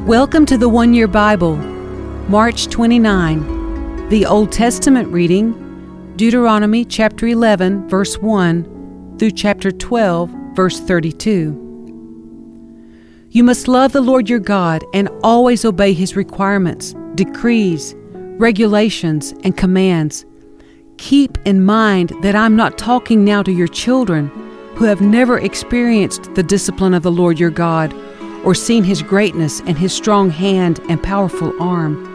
Welcome to the One Year Bible, March 29. The Old Testament reading, Deuteronomy chapter 11, verse 1 through chapter 12, verse 32. You must love the Lord your God and always obey His requirements, decrees, regulations, and commands. Keep in mind that I'm not talking now to your children who have never experienced the discipline of the Lord your God or seen His greatness and His strong hand and powerful arm.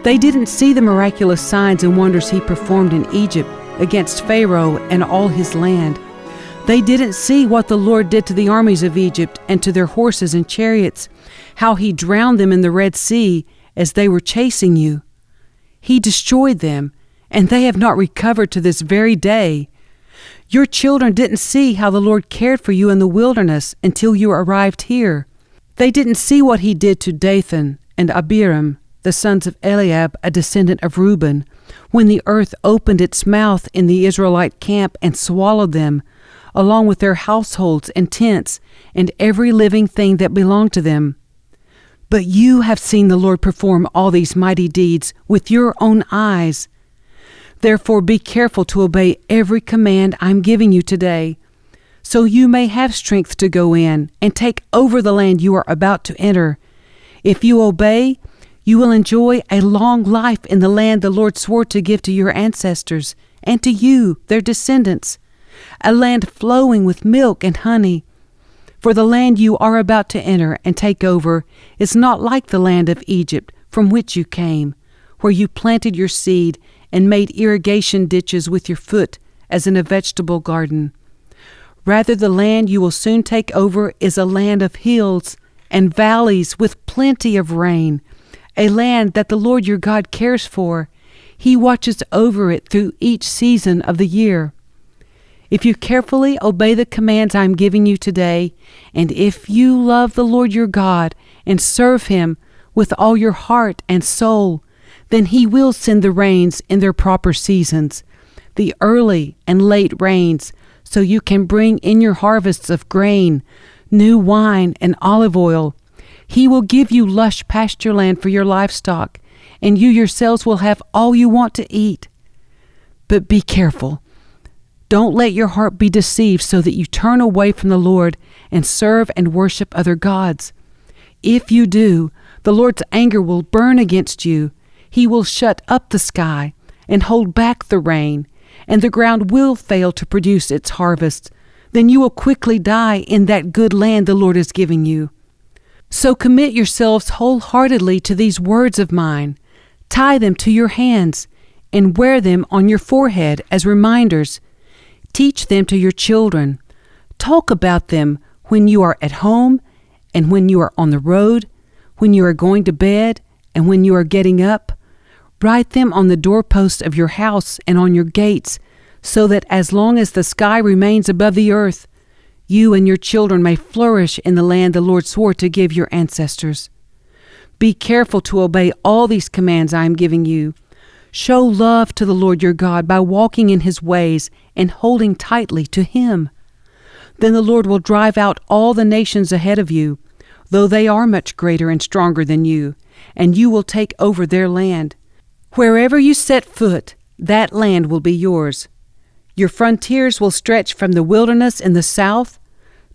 They didn't see the miraculous signs and wonders He performed in Egypt against Pharaoh and all his land. They didn't see what the Lord did to the armies of Egypt and to their horses and chariots, how He drowned them in the Red Sea as they were chasing you. He destroyed them, and they have not recovered to this very day. Your children didn't see how the Lord cared for you in the wilderness until you arrived here. They didn't see what He did to Dathan and Abiram, the sons of Eliab, a descendant of Reuben, when the earth opened its mouth in the Israelite camp and swallowed them, along with their households and tents and every living thing that belonged to them. But you have seen the Lord perform all these mighty deeds with your own eyes. Therefore be careful to obey every command I'm giving you today, so you may have strength to go in and take over the land you are about to enter. If you obey, you will enjoy a long life in the land the Lord swore to give to your ancestors and to you, their descendants, a land flowing with milk and honey. For the land you are about to enter and take over is not like the land of Egypt from which you came, where you planted your seed and made irrigation ditches with your foot as in a vegetable garden. Rather, the land you will soon take over is a land of hills and valleys with plenty of rain, a land that the Lord your God cares for. He watches over it through each season of the year. If you carefully obey the commands I'm giving you today, and if you love the Lord your God and serve Him with all your heart and soul, then He will send the rains in their proper seasons, the early and late rains, so you can bring in your harvests of grain, new wine, and olive oil. He will give you lush pasture land for your livestock, and you yourselves will have all you want to eat. But be careful. Don't let your heart be deceived so that you turn away from the Lord and serve and worship other gods. If you do, the Lord's anger will burn against you. He will shut up the sky and hold back the rain, and the ground will fail to produce its harvest. Then you will quickly die in that good land the Lord is giving you. So commit yourselves wholeheartedly to these words of mine. Tie them to your hands and wear them on your forehead as reminders. Teach them to your children. Talk about them when you are at home and when you are on the road, when you are going to bed and when you are getting up. Write them on the doorposts of your house and on your gates, so that as long as the sky remains above the earth, you and your children may flourish in the land the Lord swore to give your ancestors. Be careful to obey all these commands I am giving you. Show love to the Lord your God by walking in His ways and holding tightly to Him. Then the Lord will drive out all the nations ahead of you, though they are much greater and stronger than you, and you will take over their land. Wherever you set foot, that land will be yours. Your frontiers will stretch from the wilderness in the south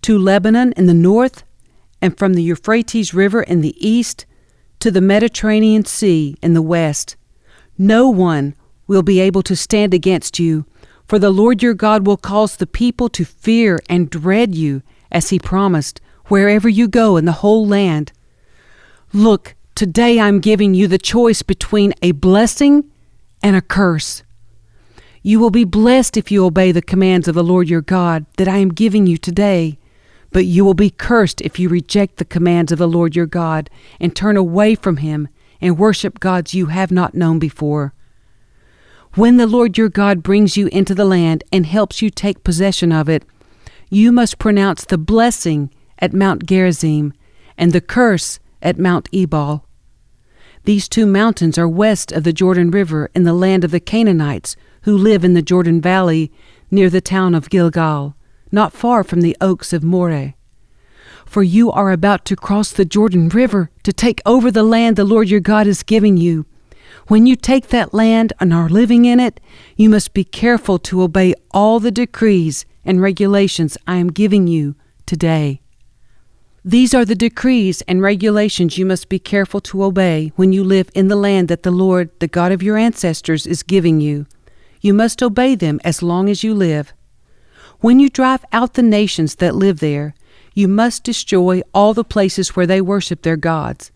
to Lebanon in the north, and from the Euphrates River in the east to the Mediterranean Sea in the west. No one will be able to stand against you, for the Lord your God will cause the people to fear and dread you, as He promised, wherever you go in the whole land. Look, today I'm giving you the choice between a blessing and a curse. You will be blessed if you obey the commands of the Lord your God that I am giving you today, but you will be cursed if you reject the commands of the Lord your God and turn away from Him and worship gods you have not known before. When the Lord your God brings you into the land and helps you take possession of it, you must pronounce the blessing at Mount Gerizim and the curse at Mount Ebal. These two mountains are west of the Jordan River in the land of the Canaanites who live in the Jordan Valley near the town of Gilgal, not far from the oaks of Moreh. For you are about to cross the Jordan River to take over the land the Lord your God is giving you. When you take that land and are living in it, you must be careful to obey all the decrees and regulations I am giving you today. These are the decrees and regulations you must be careful to obey when you live in the land that the Lord, the God of your ancestors, is giving you. You must obey them as long as you live. When you drive out the nations that live there, you must destroy all the places where they worship their gods,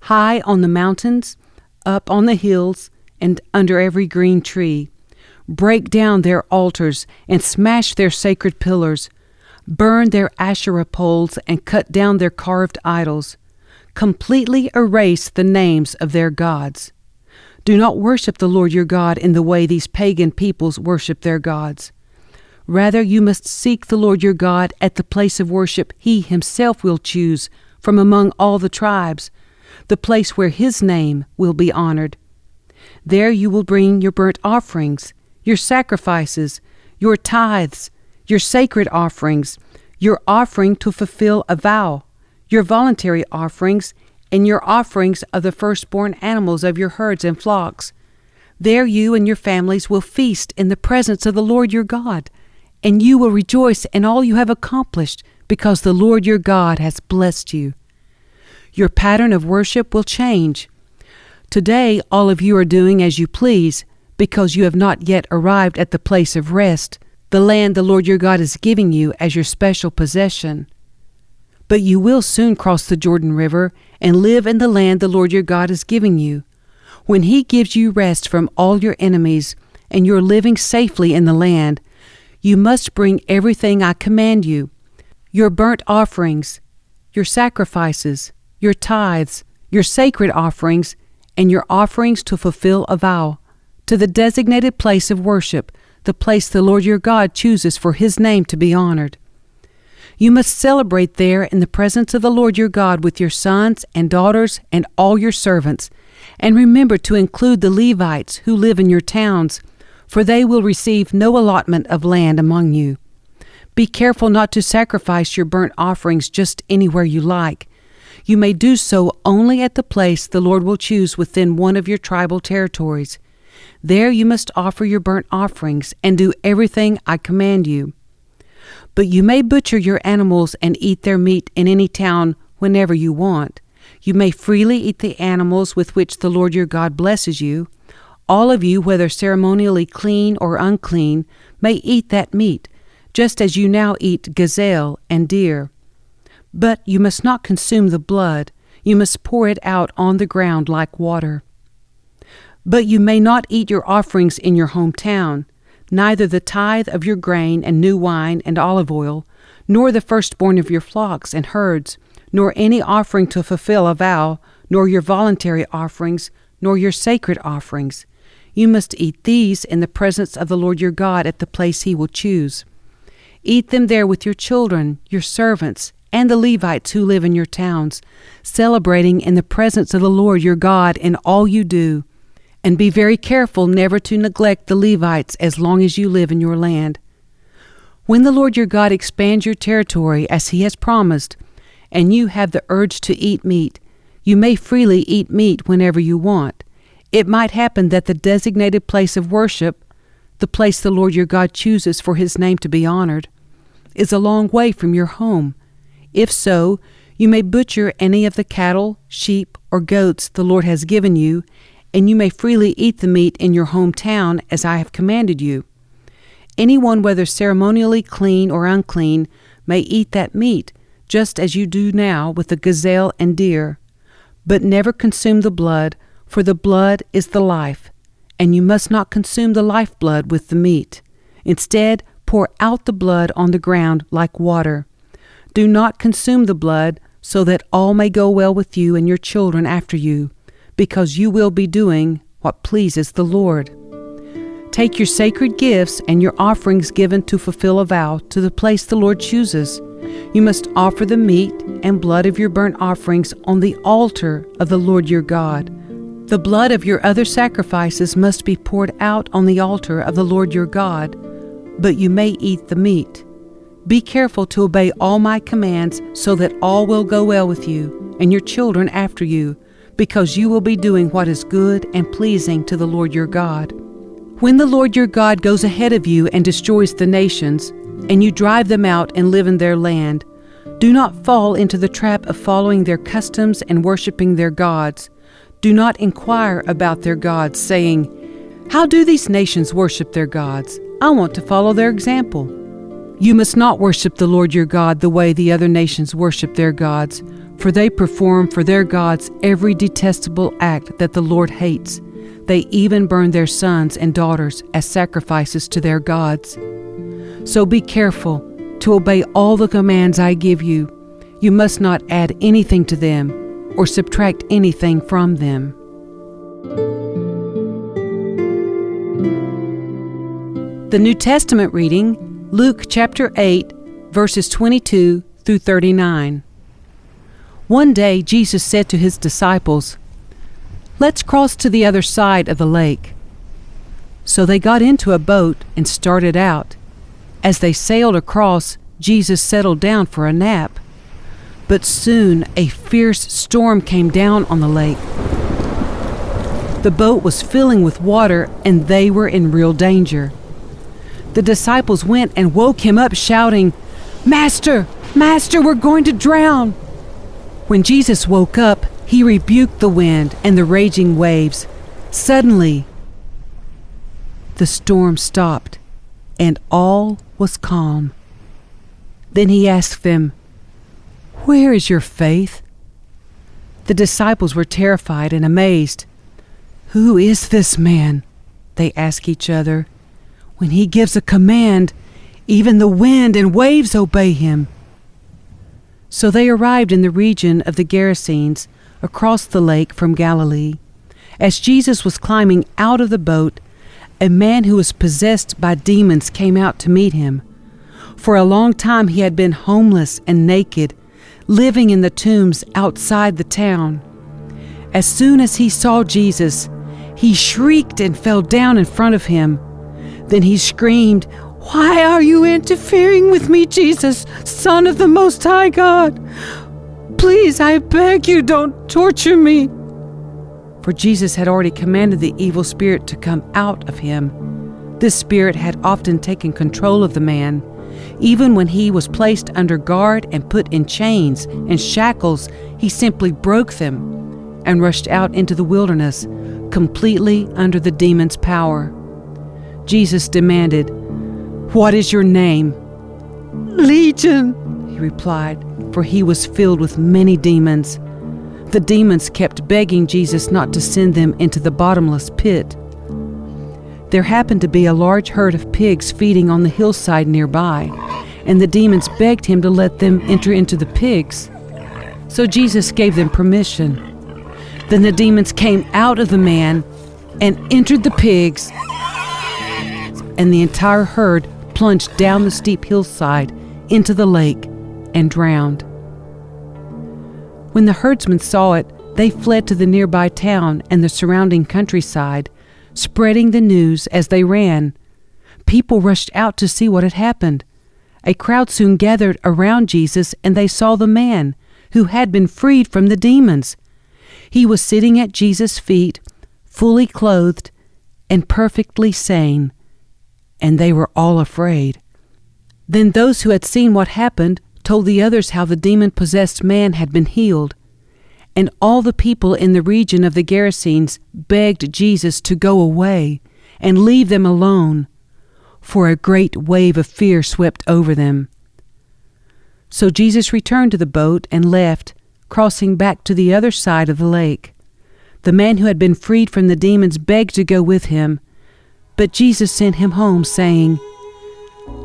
high on the mountains, up on the hills, and under every green tree. Break down their altars and smash their sacred pillars. Burn their Asherah poles and cut down their carved idols. Completely erase the names of their gods. Do not worship the Lord your God in the way these pagan peoples worship their gods. Rather, you must seek the Lord your God at the place of worship He Himself will choose from among all the tribes, the place where His name will be honored. There you will bring your burnt offerings, your sacrifices, your tithes, your sacred offerings, your offering to fulfill a vow, your voluntary offerings, and your offerings of the firstborn animals of your herds and flocks. There you and your families will feast in the presence of the Lord your God, and you will rejoice in all you have accomplished, because the Lord your God has blessed you. Your pattern of worship will change. Today all of you are doing as you please, because you have not yet arrived at the place of rest, the land the Lord your God is giving you as your special possession. But you will soon cross the Jordan River and live in the land the Lord your God is giving you. When He gives you rest from all your enemies, and you're living safely in the land, you must bring everything I command you: your burnt offerings, your sacrifices, your tithes, your sacred offerings, and your offerings to fulfill a vow, to the designated place of worship, the place the Lord your God chooses for His name to be honored. You must celebrate there in the presence of the Lord your God with your sons and daughters and all your servants, and remember to include the Levites who live in your towns, for they will receive no allotment of land among you. Be careful not to sacrifice your burnt offerings just anywhere you like. You may do so only at the place the Lord will choose within one of your tribal territories. There you must offer your burnt offerings and do everything I command you. But you may butcher your animals and eat their meat in any town whenever you want. You may freely eat the animals with which the Lord your God blesses you. All of you, whether ceremonially clean or unclean, may eat that meat, just as you now eat gazelle and deer. But you must not consume the blood. You must pour it out on the ground like water. But you may not eat your offerings in your hometown, neither the tithe of your grain and new wine and olive oil, nor the firstborn of your flocks and herds, nor any offering to fulfill a vow, nor your voluntary offerings, nor your sacred offerings. You must eat these in the presence of the Lord your God at the place He will choose. Eat them there with your children, your servants, and the Levites who live in your towns, celebrating in the presence of the Lord your God in all you do. And be very careful never to neglect the Levites as long as you live in your land. When the Lord your God expands your territory as He has promised, and you have the urge to eat meat, you may freely eat meat whenever you want. It might happen that the designated place of worship, the place the Lord your God chooses for His name to be honored, is a long way from your home. If so, you may butcher any of the cattle, sheep, or goats the Lord has given you, and you may freely eat the meat in your hometown as I have commanded you. Anyone, whether ceremonially clean or unclean, may eat that meat, just as you do now with the gazelle and deer. But never consume the blood, for the blood is the life, and you must not consume the lifeblood with the meat. Instead, pour out the blood on the ground like water. Do not consume the blood, so that all may go well with you and your children after you, because you will be doing what pleases the Lord. Take your sacred gifts and your offerings given to fulfill a vow to the place the Lord chooses. You must offer the meat and blood of your burnt offerings on the altar of the Lord your God. The blood of your other sacrifices must be poured out on the altar of the Lord your God. but you may eat the meat. Be careful to obey all my commands so that all will go well with you and your children after you, because you will be doing what is good and pleasing to the Lord your God. When the Lord your God goes ahead of you and destroys the nations, and you drive them out and live in their land, do not fall into the trap of following their customs and worshiping their gods. Do not inquire about their gods, saying, "How do these nations worship their gods? I want to follow their example." You must not worship the Lord your God the way the other nations worship their gods, for they perform for their gods every detestable act that the Lord hates. They even burn their sons and daughters as sacrifices to their gods. So be careful to obey all the commands I give you. You must not add anything to them or subtract anything from them. The New Testament reading, Luke chapter 8, verses 22 through 39. One day Jesus said to his disciples, "Let's cross to the other side of the lake." So they got into a boat and started out. As they sailed across, Jesus settled down for a nap. But soon a fierce storm came down on the lake. The boat was filling with water, and they were in real danger. The disciples went and woke him up, shouting, "Master, Master, we're going to drown!" When Jesus woke up, he rebuked the wind and the raging waves. Suddenly, the storm stopped, and all was calm. Then he asked them, "Where is your faith?" The disciples were terrified and amazed. "Who is this man?" they asked each other. "When he gives a command, even the wind and waves obey him." So they arrived in the region of the Gerasenes, across the lake from Galilee. As Jesus was climbing out of the boat, a man who was possessed by demons came out to meet him. For a long time he had been homeless and naked, living in the tombs outside the town. As soon as he saw Jesus, he shrieked and fell down in front of him. Then he screamed, "Why are you interfering with me, Jesus, Son of the Most High God? Please, I beg you, don't torture me." For Jesus had already commanded the evil spirit to come out of him. This spirit had often taken control of the man. Even when he was placed under guard and put in chains and shackles, he simply broke them and rushed out into the wilderness, completely under the demon's power. Jesus demanded, "What is your name?" "Legion," he replied, for he was filled with many demons. The demons kept begging Jesus not to send them into the bottomless pit. There happened to be a large herd of pigs feeding on the hillside nearby, and the demons begged him to let them enter into the pigs. So Jesus gave them permission. Then the demons came out of the man and entered the pigs, and the entire herd plunged down the steep hillside into the lake and drowned. When the herdsmen saw it, they fled to the nearby town and the surrounding countryside, spreading the news as they ran. People rushed out to see what had happened. A crowd soon gathered around Jesus, and they saw the man who had been freed from the demons. He was sitting at Jesus' feet, fully clothed and perfectly sane, and they were all afraid. Then those who had seen what happened told the others how the demon-possessed man had been healed. And all the people in the region of the Gerasenes begged Jesus to go away and leave them alone, for a great wave of fear swept over them. So Jesus returned to the boat and left, crossing back to the other side of the lake. The man who had been freed from the demons begged to go with him, but Jesus sent him home, saying,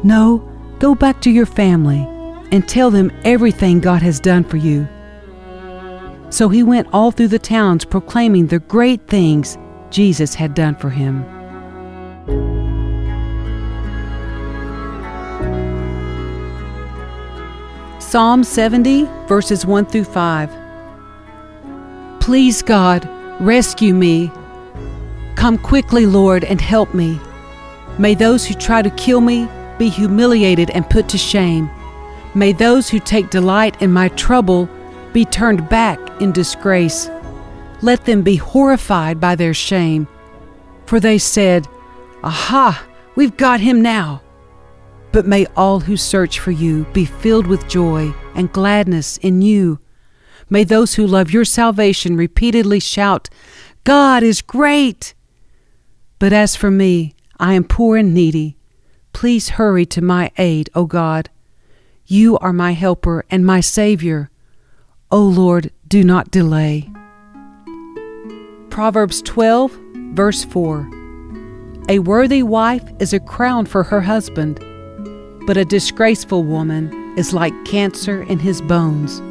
"No, go back to your family and tell them everything God has done for you." So he went all through the towns proclaiming the great things Jesus had done for him. Psalm 70, verses 1 through 5. Please, God, rescue me. Come quickly, Lord, and help me. May those who try to kill me be humiliated and put to shame. May those who take delight in my trouble be turned back in disgrace. Let them be horrified by their shame. For they said, "Aha, we've got him now." But may all who search for you be filled with joy and gladness in you. May those who love your salvation repeatedly shout, "God is great!" But as for me, I am poor and needy. Please hurry to my aid, O God. You are my helper and my Savior. O Lord, do not delay. Proverbs 12, verse 4. A worthy wife is a crown for her husband, but a disgraceful woman is like cancer in his bones.